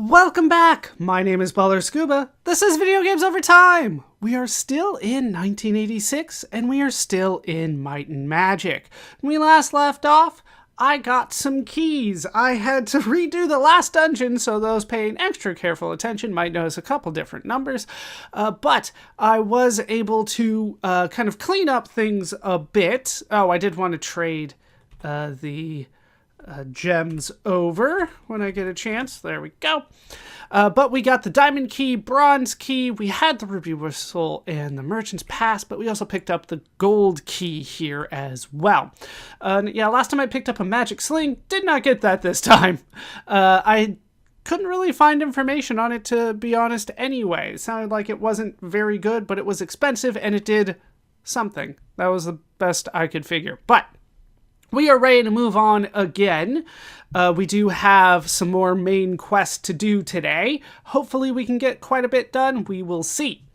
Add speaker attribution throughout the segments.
Speaker 1: Welcome back! My name is ballerscuba. This is Video Games Over Time! We are still in 1986, and we are still in Might and Magic. When we last left off, I got some keys. I had to redo the last dungeon, so those paying extra careful attention might notice a couple different numbers. But I was able to kind of clean up things a bit. Oh, I did want to trade the gems over when I get a chance. There we go. But we got the diamond key, bronze key, we had the ruby whistle and the merchant's pass, but we also picked up the gold key here as well. Yeah, last time I picked up a magic sling, did not get that this time. I couldn't really find information on it, to be honest, anyway. It sounded like it wasn't very good, but it was expensive and it did something. That was the best I could figure. But we are ready to move on again. We do have some more main quests to do today. Hopefully we can get quite a bit done. We will see.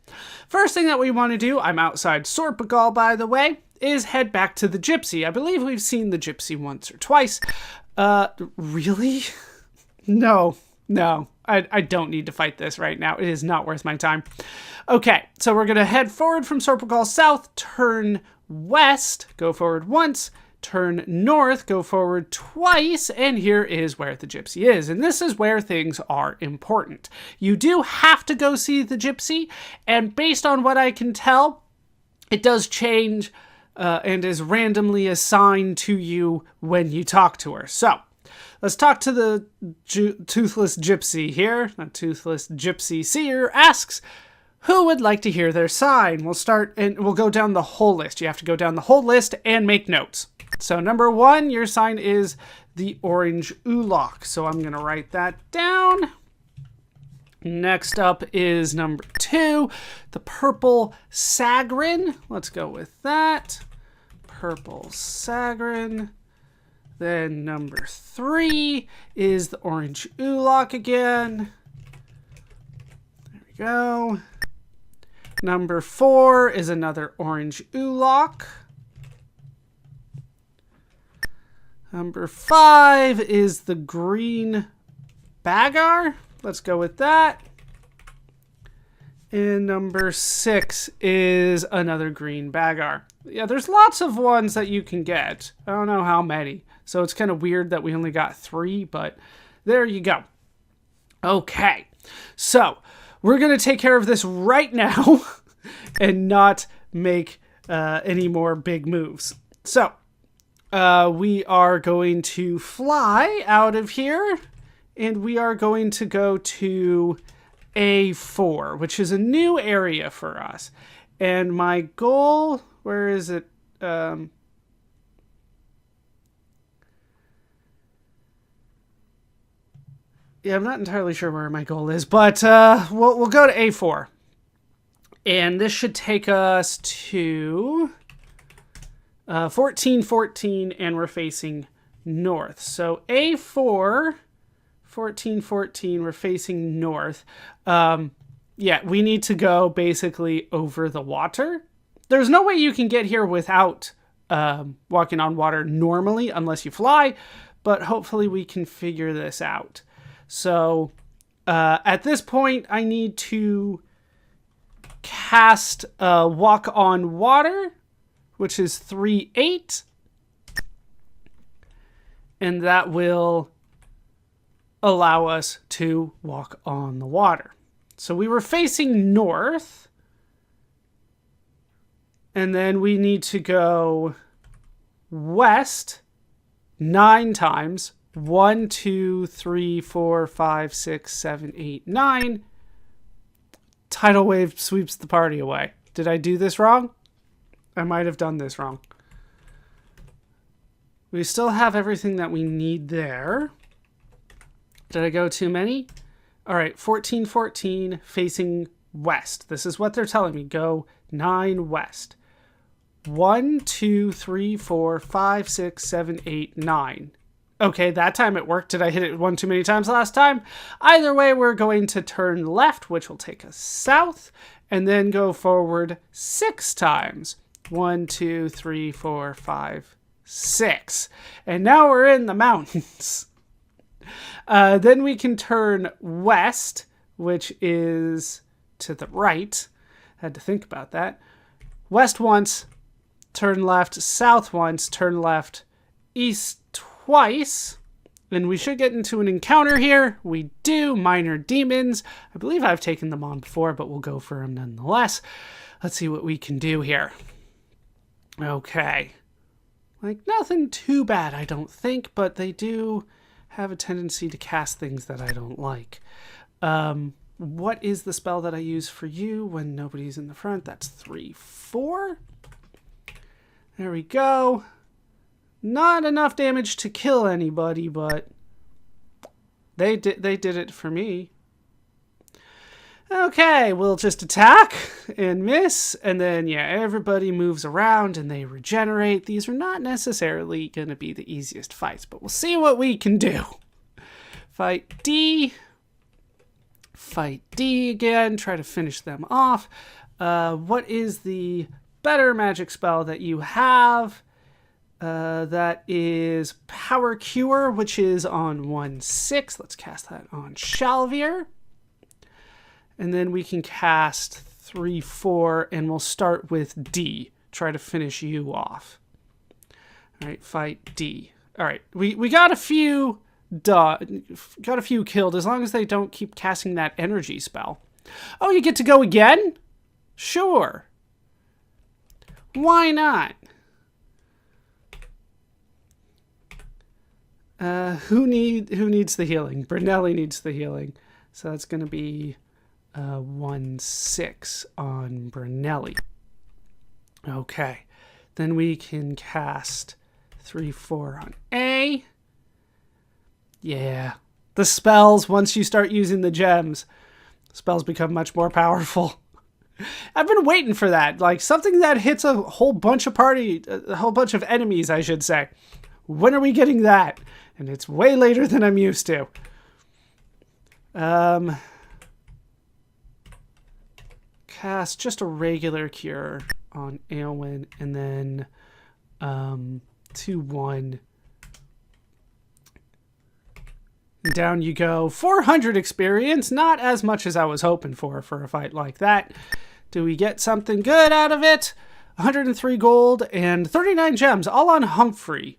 Speaker 1: First thing that we want to do, I'm outside Sorpagal by the way, is head back to the gypsy. I believe we've seen the gypsy once or twice. Really? No. I don't need to fight this right now. It is not worth my time. Okay, so we're going to head forward from Sorpagal south, turn west, go forward once, turn north, go forward twice, and here is where the gypsy is. And this is where things are important. You do have to go see the gypsy, and based on what I can tell, it does change and is randomly assigned to you when you talk to her. So, let's talk to the toothless gypsy here. A toothless gypsy seer asks, who would like to hear their sign? We'll start and we'll go down the whole list. You have to go down the whole list and make notes. So number 1, your sign is the orange oolok. So I'm going to write that down. Next up is number 2, the purple sagrin. Let's go with that. Purple sagrin. Then number 3 is the orange oolok again. There we go. Number 4 is another orange oolok. Number 5 is the green bagar. Let's go with that. And number 6 is another green bagar. Yeah, there's lots of ones that you can get. I don't know how many. So it's kind of weird that we only got 3, but there you go. Okay, so we're going to take care of this right now and not make any more big moves. So, we are going to fly out of here, and we are going to go to A4, which is a new area for us. And my goal, where is it? Yeah, I'm not entirely sure where my goal is, but we'll go to A4. And this should take us to 1414, and we're facing north. So A4, 1414, we're facing north. Yeah, we need to go basically over the water. There's no way you can get here without walking on water normally, unless you fly, but hopefully we can figure this out. So at this point, I need to cast Walk on Water, which is 3/8, and that will allow us to walk on the water. So we were facing north, and then we need to go west 9 times. 1, 2, 3, 4, 5, 6, 7, 8, 9. Tidal wave sweeps the party away. Did I do this wrong? I might have done this wrong. We still have everything that we need there. Did I go too many? All right, 1414 facing west. This is what they're telling me. Go 9 west. 1, 2, 3, 4, 5, 6, 7, 8, 9. Okay, that time it worked. Did I hit it one too many times last time? Either way, we're going to turn left, which will take us south, and then go forward 6 times. 1, 2, 3, 4, 5, 6. And now we're in the mountains. Then we can turn west, which is to the right. Had to think about that. West once, turn left, south once, turn left, east twice. And we should get into an encounter here. We do. Minor demons. I believe I've taken them on before, but we'll go for them nonetheless. Let's see what we can do here. Okay. Like, nothing too bad, I don't think, but they do have a tendency to cast things that I don't like. What is the spell that I use for you when nobody's in the front? That's 3/4. There we go. Not enough damage to kill anybody, but they did it for me. Okay, we'll just attack and miss, and then, yeah, everybody moves around and they regenerate. These are not necessarily going to be the easiest fights, but we'll see what we can do. Fight D. Fight D again. Try to finish them off. What is the better magic spell that you have? That is Power Cure, which is on 1/6. Let's cast that on Shalvier. And then we can cast 3/4, and we'll start with D. Try to finish you off. All right, fight D. All right, we got a few killed, as long as they don't keep casting that energy spell. Oh, you get to go again? Sure. Why not? Who needs the healing? Brunelli needs the healing. So that's going to be 1/6 on Brunelli. Okay. Then we can cast 3/4 on A. Yeah. The spells, once you start using the gems, spells become much more powerful. I've been waiting for that. Like, something that hits a whole bunch of enemies, I should say. When are we getting that? And it's way later than I'm used to. Cast just a regular cure on Aelwyn, and then 2/1. And down you go. 400 experience, not as much as I was hoping for a fight like that. Do we get something good out of it? 103 gold and 39 gems, all on Humphrey.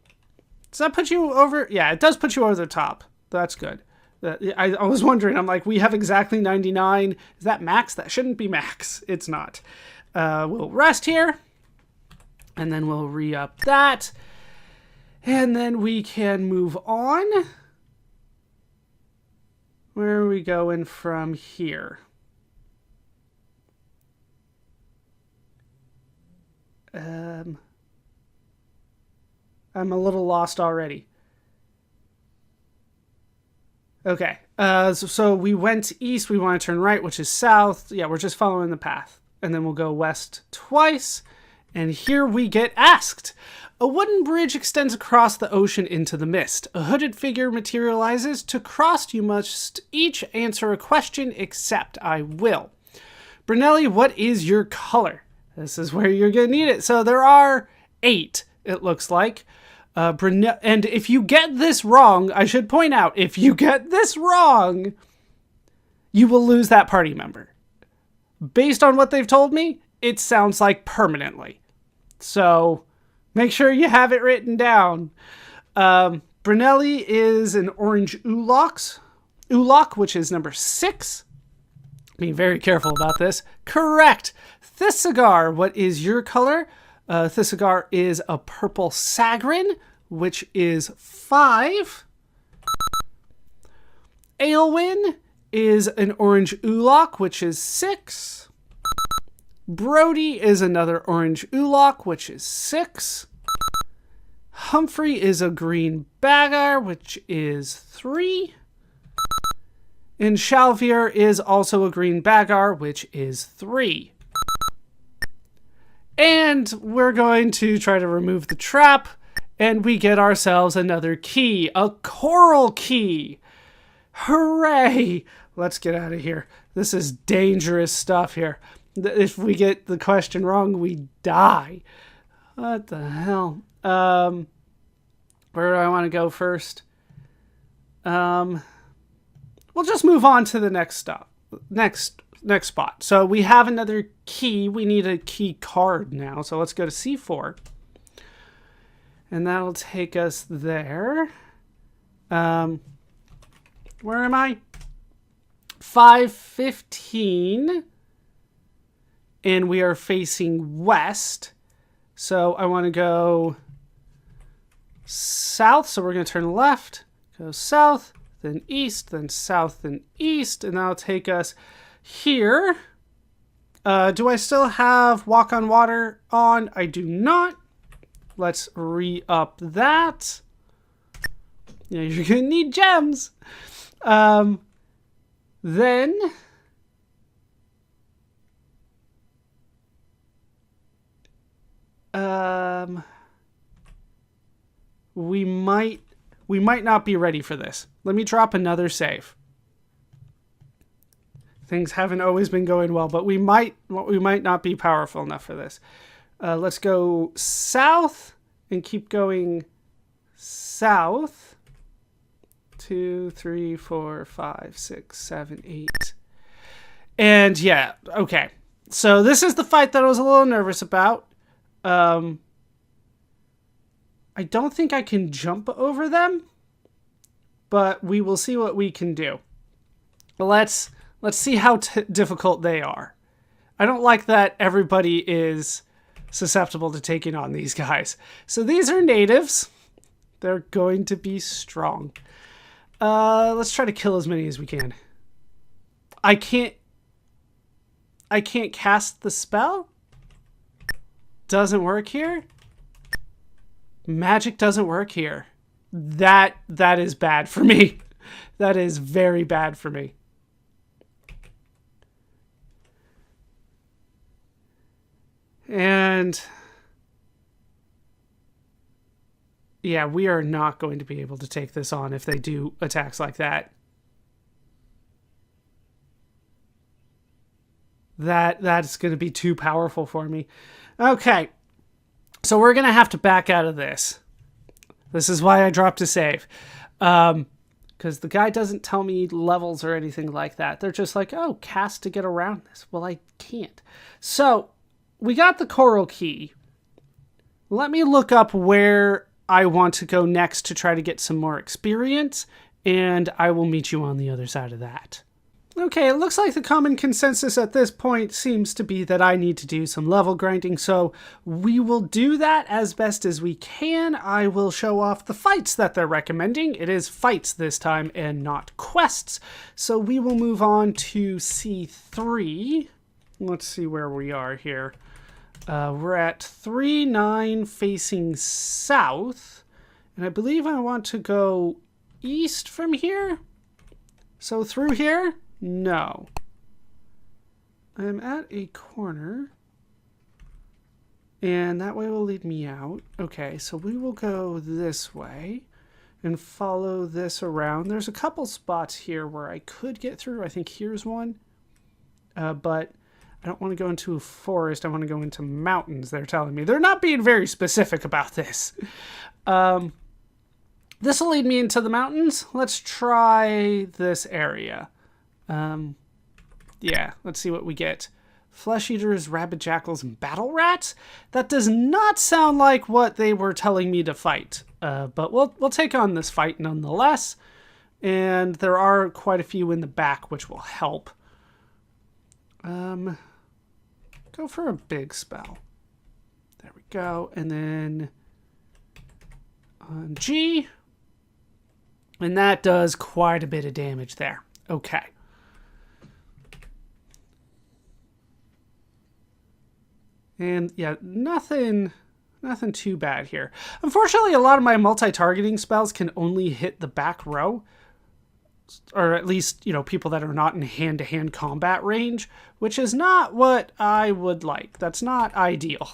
Speaker 1: Does that put you over? Yeah, it does put you over the top. That's good. I was wondering, I'm like, we have exactly 99. Is that max? That shouldn't be max. It's not. We'll rest here. And then we'll re-up that. And then we can move on. Where are we going from here? I'm a little lost already. Okay, so we went east, we want to turn right, which is south. Yeah, we're just following the path. And then we'll go west twice. And here we get asked. A wooden bridge extends across the ocean into the mist. A hooded figure materializes. To cross, you must each answer a question except I will. Brunelli, what is your color? This is where you're going to need it. So there are 8, it looks like. And if you get this wrong, I should point out, if you get this wrong, you will lose that party member. Based on what they've told me, it sounds like permanently. So make sure you have it written down. Brunelli is an orange Ulok, which is number 6. Being very careful about this. Correct. Thisigar, what is your color? Thisigar is a purple Sagrin, which is 5. Aelwyn is an orange Ulok, which is 6. Brody is another orange Ulok, which is 6. Humphrey is a green Bagar, which is 3. And Shalvier is also a green Bagar, which is 3. And we're going to try to remove the trap, and we get ourselves another key, a coral key. Hooray! Let's get out of here. This is dangerous stuff here. If we get the question wrong, we die. What the hell? Where do I want to go first? We'll just move on to the next stop. Next spot. So we have another key. We need a key card now. So let's go to C4. And that'll take us there. Where am I? 515. And we are facing west. So I want to go south. So we're going to turn left, go south, then east, then south, then east. And that'll take us here. Do I still have walk on water on? I do not. Let's re-up that. Yeah, you're going to need gems. Then we might not be ready for this. Let me drop another save. Things haven't always been going well, but we might not be powerful enough for this. Let's go south and keep going south. 2, 3, 4, 5, 6, 7, 8. And yeah, okay. So this is the fight that I was a little nervous about. I don't think I can jump over them, but we will see what we can do. Let's see how difficult they are. I don't like that everybody is susceptible to taking on these guys. So these are natives. They're going to be strong. Let's try to kill as many as we can. I can't cast the spell. Doesn't work here. Magic doesn't work here. That is bad for me. That is very bad for me. And yeah, we are not going to be able to take this on if they do attacks like that. That's going to be too powerful for me. Okay. So we're going to have to back out of this. This is why I dropped a save. Because the guy doesn't tell me levels or anything like that. They're just like, oh, cast to get around this. Well, I can't. So we got the coral key. Let me look up where I want to go next to try to get some more experience, and I will meet you on the other side of that. Okay, it looks like the common consensus at this point seems to be that I need to do some level grinding, so we will do that as best as we can. I will show off the fights that they're recommending. It is fights this time and not quests. So we will move on to C3. Let's see where we are here. We're at 3-9 facing south, and I believe I want to go east from here. So through here? No. I'm at a corner, and that way will lead me out. Okay, so we will go this way and follow this around. There's a couple spots here where I could get through. I think here's one, but I don't want to go into a forest. I want to go into mountains, they're telling me. They're not being very specific about this. This will lead me into the mountains. Let's try this area. Yeah, let's see what we get. Flesh eaters, rabid jackals, and battle rats? That does not sound like what they were telling me to fight. But we'll take on this fight nonetheless. And there are quite a few in the back, which will help. Go for a big spell. There we go. And then on G. And that does quite a bit of damage there. Okay. And yeah, nothing too bad here. Unfortunately, a lot of my multi-targeting spells can only hit the back row. Or at least, people that are not in hand-to-hand combat range, which is not what I would like. That's not ideal.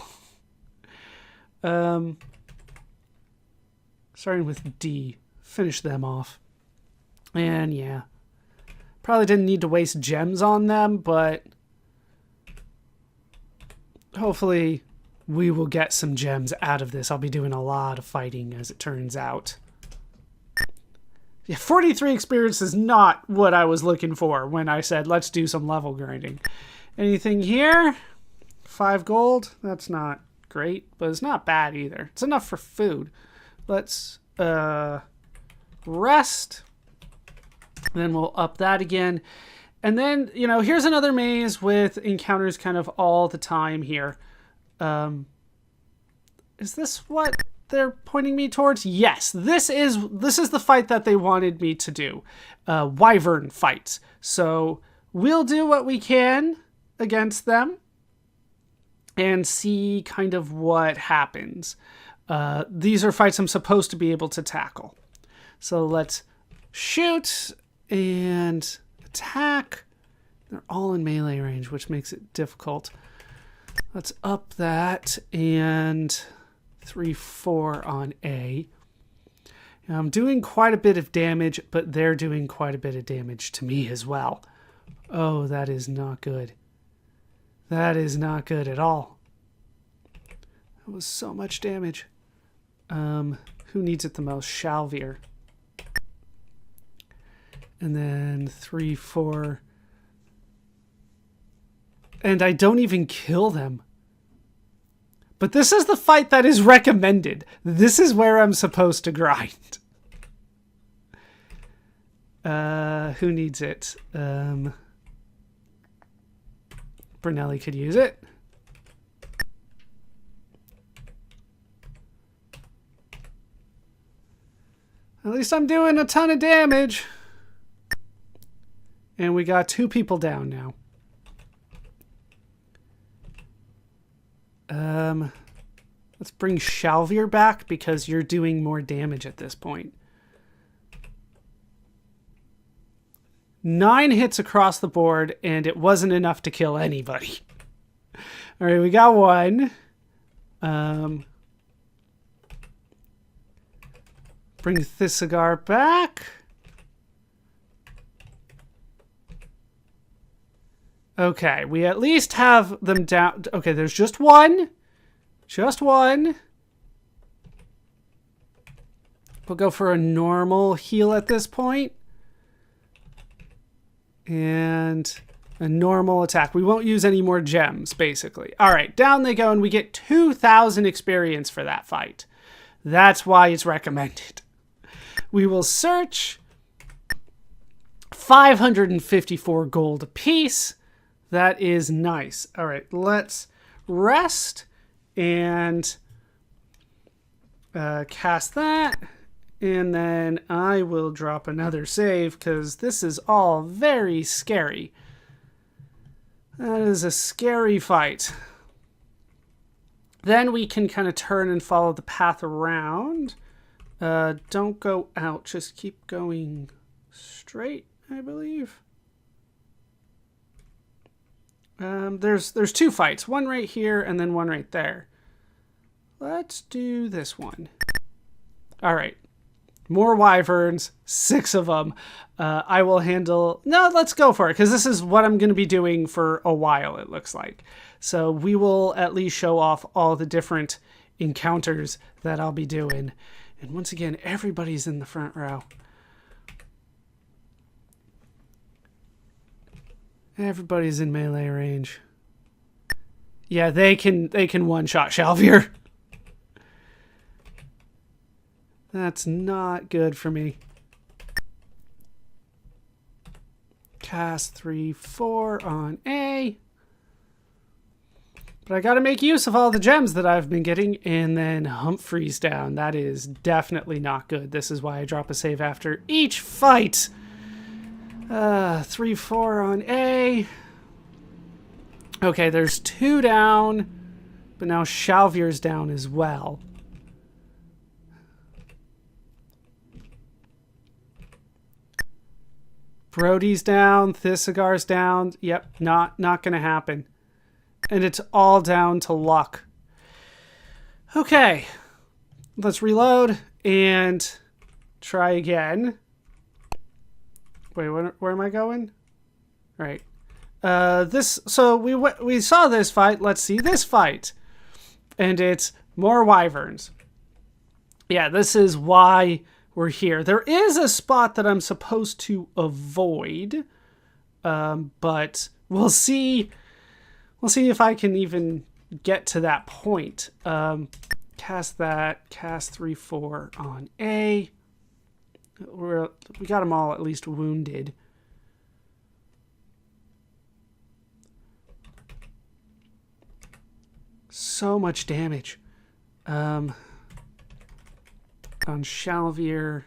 Speaker 1: Starting with D. Finish them off. And yeah. Probably didn't need to waste gems on them, but hopefully we will get some gems out of this. I'll be doing a lot of fighting, as it turns out. Yeah, 43 experience is not what I was looking for when I said, let's do some level grinding. Anything here? 5 gold. That's not great, but it's not bad either. It's enough for food. Let's rest. Then we'll up that again. And then, you know, here's another maze with encounters kind of all the time here. Is this what they're pointing me towards? Yes, this is the fight that they wanted me to do. Wyvern fights. So we'll do what we can against them and see kind of what happens. These are fights I'm supposed to be able to tackle. So let's shoot and attack. They're all in melee range, which makes it difficult. Let's up that and 3-4 on A. Now, I'm doing quite a bit of damage, but they're doing quite a bit of damage to me as well. Oh, that is not good. That is not good at all. That was so much damage. Who needs it the most? Shalvier. And then 3-4. And I don't even kill them. But this is the fight that is recommended. This is where I'm supposed to grind. Who needs it? Brunelli could use it. At least I'm doing a ton of damage. And we got 2 people down now. Let's bring Shalvier back because you're doing more damage at this point. 9 hits across the board, and it wasn't enough to kill anybody. All right, we got 1. Bring Thisigar back. Okay, we at least have them down. Okay, there's just 1. Just 1. We'll go for a normal heal at this point. And a normal attack. We won't use any more gems, basically. All right, down they go, and we get 2,000 experience for that fight. That's why it's recommended. We will search. 554 gold apiece. That is nice. All right, let's rest and cast that. And then I will drop another save because this is all very scary. That is a scary fight. Then we can kind of turn and follow the path around. Don't go out. Just keep going straight, I believe. There's 2 fights. One right here and then one right there. Let's do this one. All right. More wyverns, 6 of them. I will handle... No, let's go for it, because this is what I'm going to be doing for a while, it looks like. So we will at least show off all the different encounters that I'll be doing. And once again, everybody's in the front row. Everybody's in melee range. Yeah, they can one-shot Shalvier. That's not good for me. Cast 3-4 on A. But I gotta make use of all the gems that I've been getting. And then Humphrey's down. That is definitely not good. This is why I drop a save after each fight. 3-4 on A. Okay, there's 2 down. But now Shalvier's down as well. Brody's down, Thisigar's down. Yep, not gonna happen. And it's all down to luck. Okay. Let's reload and try again. Wait, where am I going? All right. So we saw this fight. Let's see this fight. And it's more wyverns. Yeah, this is why we're here. There is a spot that I'm supposed to avoid, but we'll see. We'll see if I can even get to that point. Cast that. Cast 3/4 on A. We got them all at least wounded. So much damage. On Shalvier.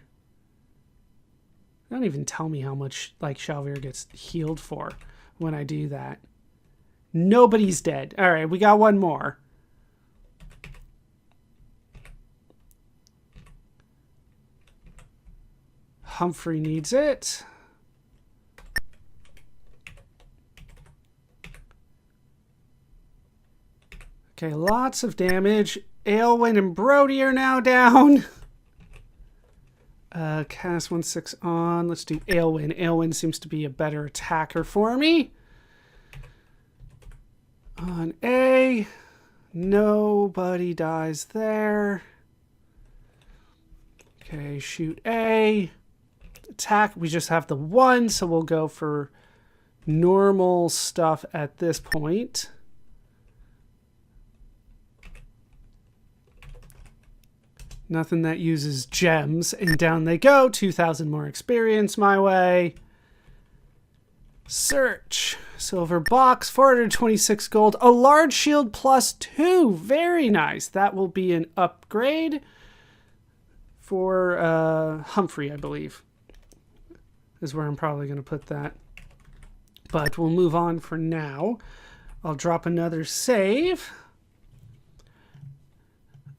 Speaker 1: Don't even tell me how much like Shalvier gets healed for when I do that. Nobody's dead. All right, we got one more. Humphrey needs it. Okay, lots of damage. Aelwyn and Brody are now down. Cast 1/6 on. Let's do Aelwyn. Aelwyn seems to be a better attacker for me. On A. Nobody dies there. Okay, shoot A. Attack. We just have the 1, so we'll go for normal stuff at this point. Nothing that uses gems, and down they go. 2,000 more experience my way. Search. Silver box, 426 gold. A large shield +2. Very nice. That will be an upgrade for Humphrey, I believe, is where I'm probably going to put that. But we'll move on for now. I'll drop another save.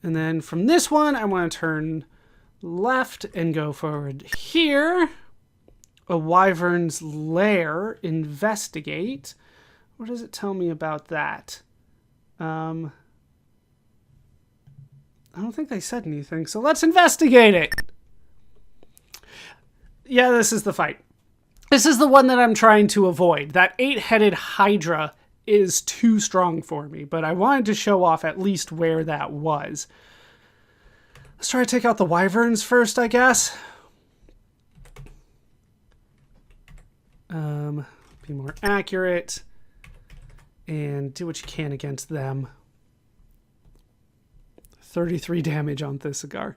Speaker 1: And then from this one, I want to turn left and go forward here. A wyvern's lair. Investigate. What does it tell me about that? I don't think they said anything, so let's investigate it. Yeah, this is the fight. This is the one that I'm trying to avoid. That 8-headed Hydra is too strong for me, but I wanted to show off at least where that was. Let's try to take out the wyverns first, I guess. Be more accurate and do what you can against them. 33 damage on Thistlegar.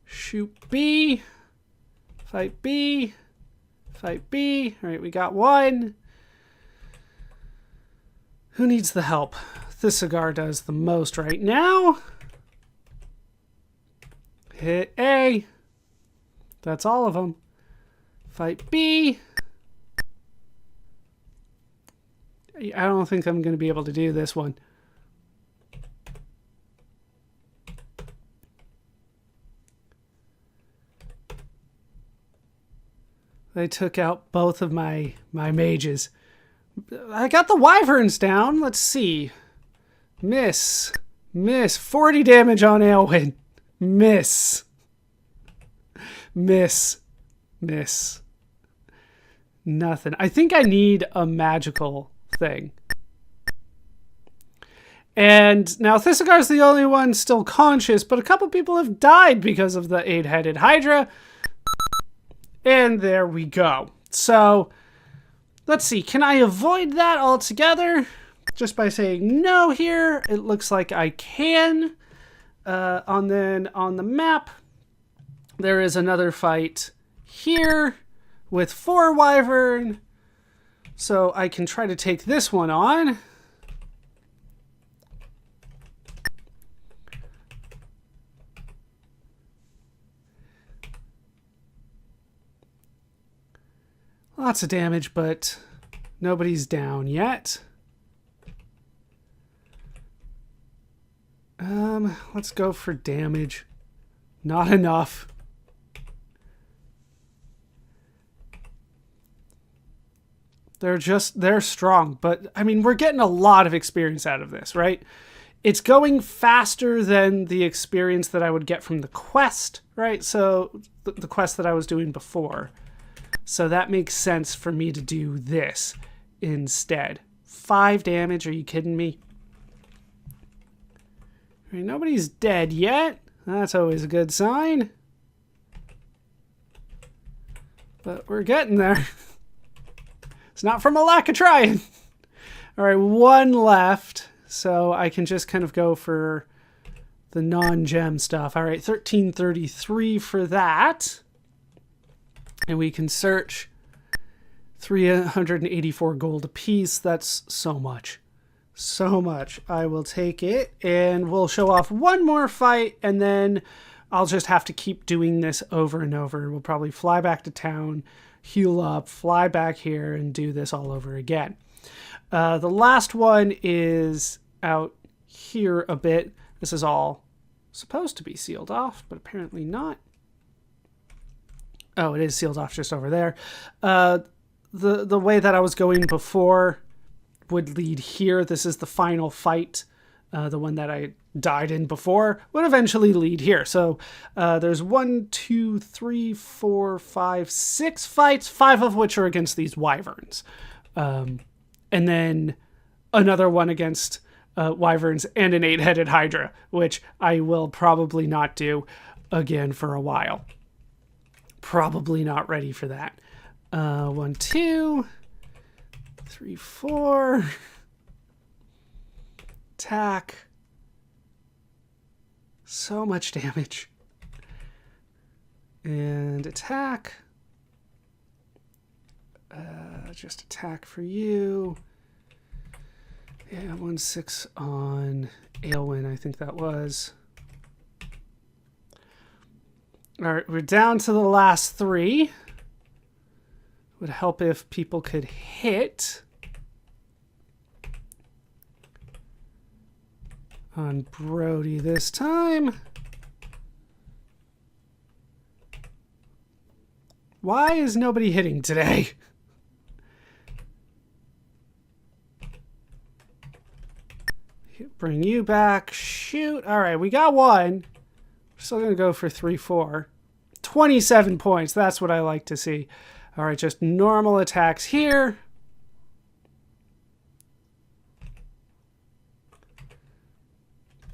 Speaker 1: Shoot B. Fight B. Fight B. All right, we got one. Who needs the help? Thistlegar does the most right now. Hit A. That's all of them. Fight B. I don't think I'm going to be able to do this one. They took out both of my mages. I got the wyverns down. Let's see. Miss. 40 damage on Aelwyn. Miss. Nothing. I think I need a magical thing. And now Thistlegar's the only one still conscious, but a couple people have died because of the 8-headed Hydra. And there we go. So, let's see. Can I avoid that altogether? Just by saying no here. It looks like I can. And then on the map, there is another fight here with 4 wyvern. So I can try to take this one on. Lots of damage, but nobody's down yet. Let's go for damage. Not enough. They're strong, but I mean, we're getting a lot of experience out of this, right? It's going faster than the experience that I would get from the quest, right? So the quest that I was doing before. So that makes sense for me to do this instead. 5 damage, are you kidding me? All right, nobody's dead yet. That's always a good sign. But we're getting there. It's not from a lack of trying. All right, one left. So I can just kind of go for the non-gem stuff. All right, 1333 for that. And we can search 384 gold apiece. That's so much. So much. I will take it, and we'll show off one more fight, and then I'll just have to keep doing this over and over. We'll probably fly back to town, heal up, fly back here, and do this all over again. The last one is out here a bit. This is all supposed to be sealed off, but apparently not. Oh, it is sealed off just over there. The way that I was going before would lead here. This is the final fight. The one that I died in before would eventually lead here. So there's 1, 2, 3, 4, 5, 6 fights, 5 of which are against these wyverns. And then another one against wyverns and an 8-headed hydra, which I will probably not do again for a while. Probably not ready for that. 1, 2, 3, 4. Attack. So much damage. And attack. Just attack for you. Yeah, 1-6 on Aelwyn, I think that was. All right, we're down to the last 3. Would help if people could hit. On Brody this time. Why is nobody hitting today? Bring you back. Shoot. All right, we got one. We're still going to go for 3, 4. 27 points. That's what I like to see. All right, just normal attacks here.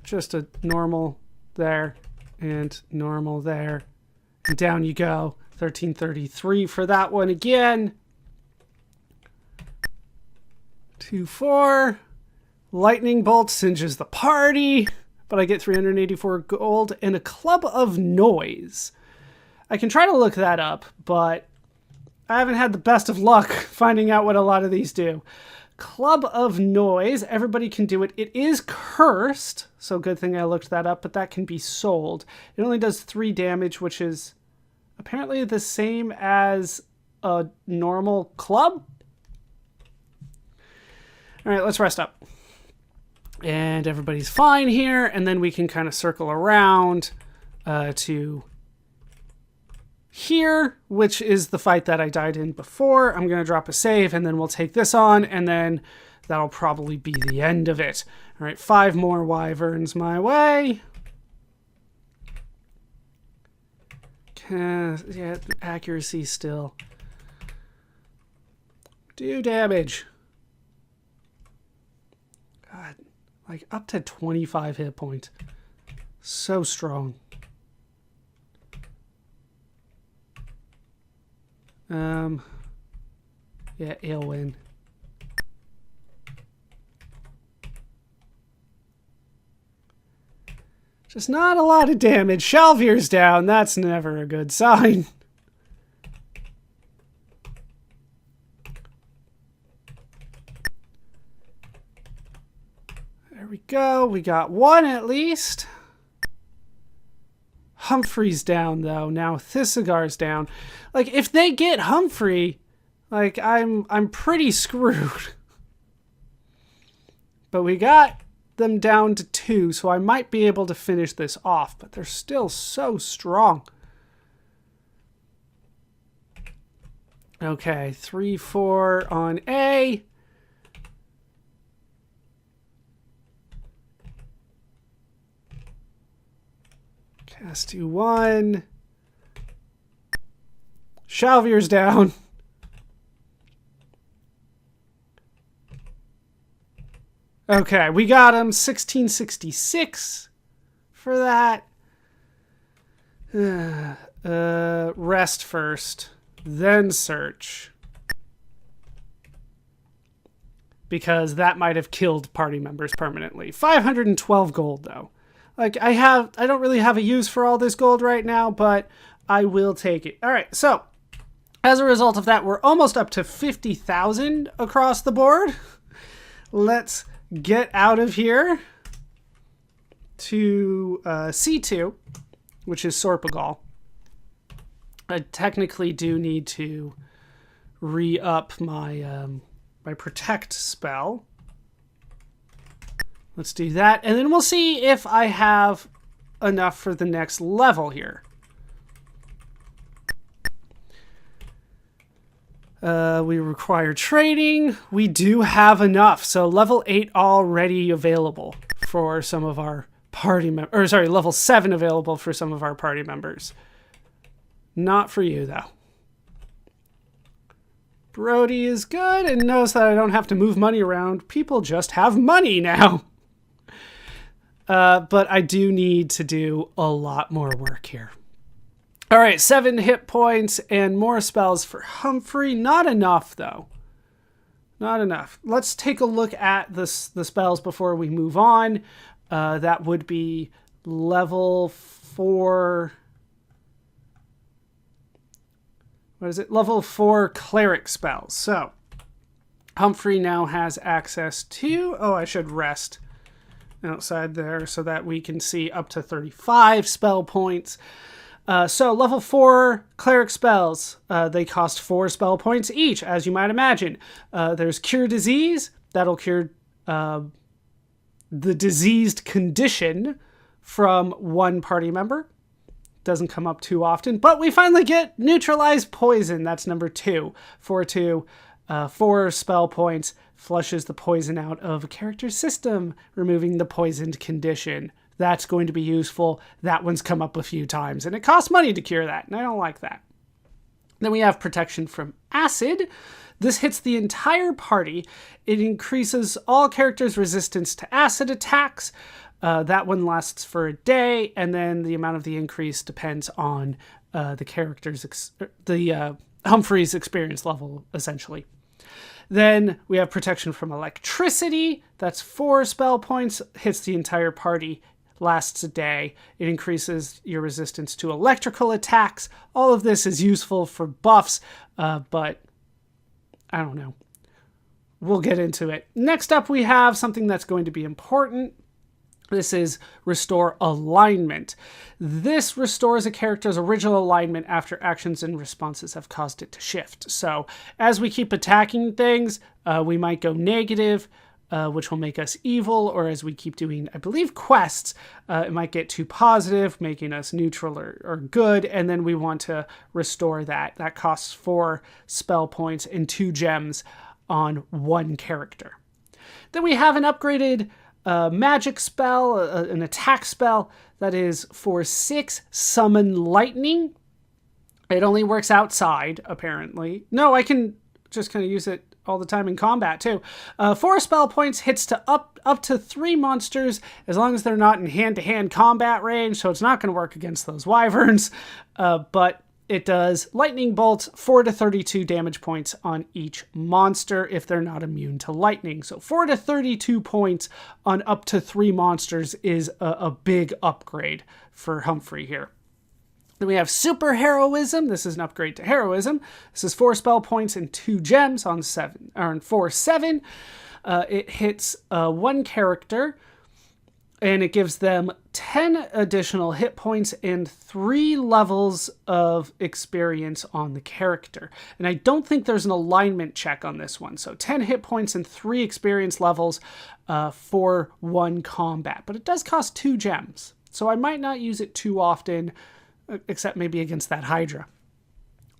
Speaker 1: Just a normal there and normal there. And down you go. 1333 for that one again. 2, 4. Lightning bolt singes the party, but I get 384 gold and a club of noise. I can try to look that up, but I haven't had the best of luck finding out what a lot of these do. Club of noise, everybody can do it. It is cursed, so good thing I looked that up, but that can be sold. It only does 3 damage, which is apparently the same as a normal club. All right, let's rest up. And everybody's fine here, and then we can kind of circle around to here, which is the fight that I died in before. I'm going to drop a save, and then we'll take this on, and then that'll probably be the end of it. All right, 5 more wyverns my way. Yeah, accuracy still. Do damage. God, like up to 25 hit points. So strong. Yeah, Aelwyn. Just not a lot of damage. Shalvir's down. That's never a good sign. There we go. We got one at least. Humphrey's down, though. Now Thisigar's down. Like, if they get Humphrey, like, I'm pretty screwed. But we got them down to 2, so I might be able to finish this off, but they're still so strong. Okay, 3, 4 on A. Cast 2, 1. Shalvir's down. Okay, we got him. 1666. for that. Rest first, then search. Because that might have killed party members permanently. 512 gold, though. Like, I don't really have a use for all this gold right now, but I will take it. All right, so as a result of that, we're almost up to 50,000 across the board. Let's get out of here to C2, which is Sorpagal. I technically do need to re-up my my protect spell. Let's do that, and then we'll see if I have enough for the next level here. We require trading. We do have enough, so level 8 already available for some of our party members. Or sorry, level 7 available for some of our party members. Not for you, though. Brody is good and knows that I don't have to move money around. People just have money now. But I do need to do a lot more work here. All right, 7 hit points and more spells for Humphrey. Not enough, though. Not enough. Let's take a look at the spells before we move on. That would be level 4... What is it? Level 4 cleric spells. So, Humphrey now has access to... Oh, I should rest outside there so that we can see up to 35 spell points. So, level 4 cleric spells. They cost 4 spell points each, as you might imagine. There's Cure Disease. That'll cure the diseased condition from one party member. Doesn't come up too often, but we finally get Neutralize Poison. That's number 2. 4/2, 4 spell points, flushes the poison out of a character's system, removing the poisoned condition. That's going to be useful. That one's come up a few times, and it costs money to cure that, and I don't like that. Then we have Protection from Acid. This hits the entire party. It increases all characters' resistance to acid attacks. That one lasts for a day, and then the amount of the increase depends on the character's Humphrey's experience level, essentially. Then we have Protection from Electricity. That's 4 spell points, hits the entire party, lasts a day. It increases your resistance to electrical attacks. All of this is useful for buffs, but I don't know. We'll get into it. Next up, we have something that's going to be important. This is Restore Alignment. This restores a character's original alignment after actions and responses have caused it to shift. So as we keep attacking things, we might go negative, which will make us evil, or as we keep doing, I believe, quests, it might get too positive, making us neutral or good, and then we want to restore that. That costs 4 spell points and 2 gems on one character. Then we have an upgraded magic spell, an attack spell that is for 6 Summon Lightning. It only works outside, apparently. No, I can just kind of use it all the time in combat, too. 4 spell points, hits to up to 3 monsters, as long as they're not in hand-to-hand combat range, so it's not going to work against those wyverns. But it does lightning bolts, 4 to 32 damage points on each monster if they're not immune to lightning. So 4 to 32 points on up to 3 monsters is a big upgrade for Humphrey here. Then we have Super Heroism. This is an upgrade to Heroism. This is 4 spell points and 2 gems on 4/7. It hits 1 character, and it gives them 10 additional hit points and 3 levels of experience on the character. And I don't think there's an alignment check on this one. So 10 hit points and 3 experience levels for 1 combat. But it does cost 2 gems. So I might not use it too often, except maybe against that Hydra.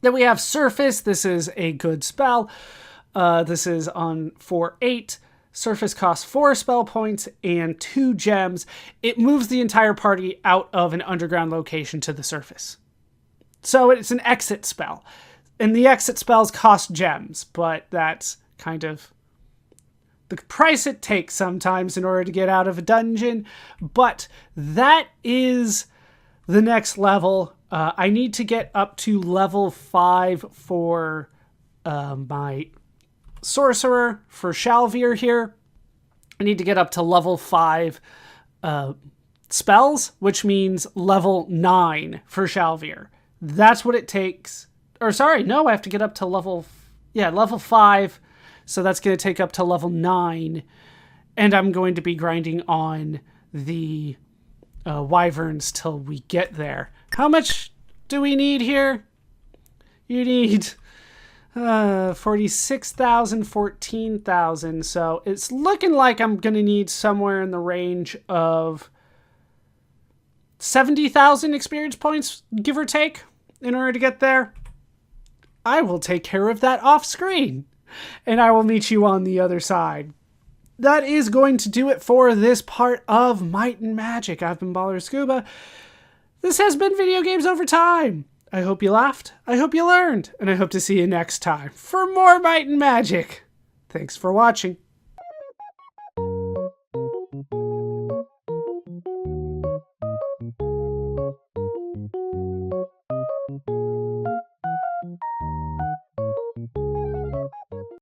Speaker 1: Then we have Surface. This is a good spell. This is on 4/8. Surface costs 4 spell points and 2 gems. It moves the entire party out of an underground location to the surface. So it's an exit spell. And the exit spells cost gems, but that's kind of the price it takes sometimes in order to get out of a dungeon. But that is the next level. I need to get up to level 5 for my sorcerer, for Shalvir here. I need to get up to level 5 spells, which means level 9 for Shalvir. That's what it takes. Or sorry, no, I have to get up to level 5. So that's going to take up to level 9. And I'm going to be grinding on the wyverns till we get there. How much do we need here? You need 46,000, 14,000. So it's looking like I'm going to need somewhere in the range of 70,000 experience points, give or take, in order to get there. I will take care of that off screen, and I will meet you on the other side. That is going to do it for this part of Might and Magic. I've been ballerscuba. This has been Video Games Over Time. I hope you laughed, I hope you learned, and I hope to see you next time for more Might and Magic. Thanks for watching.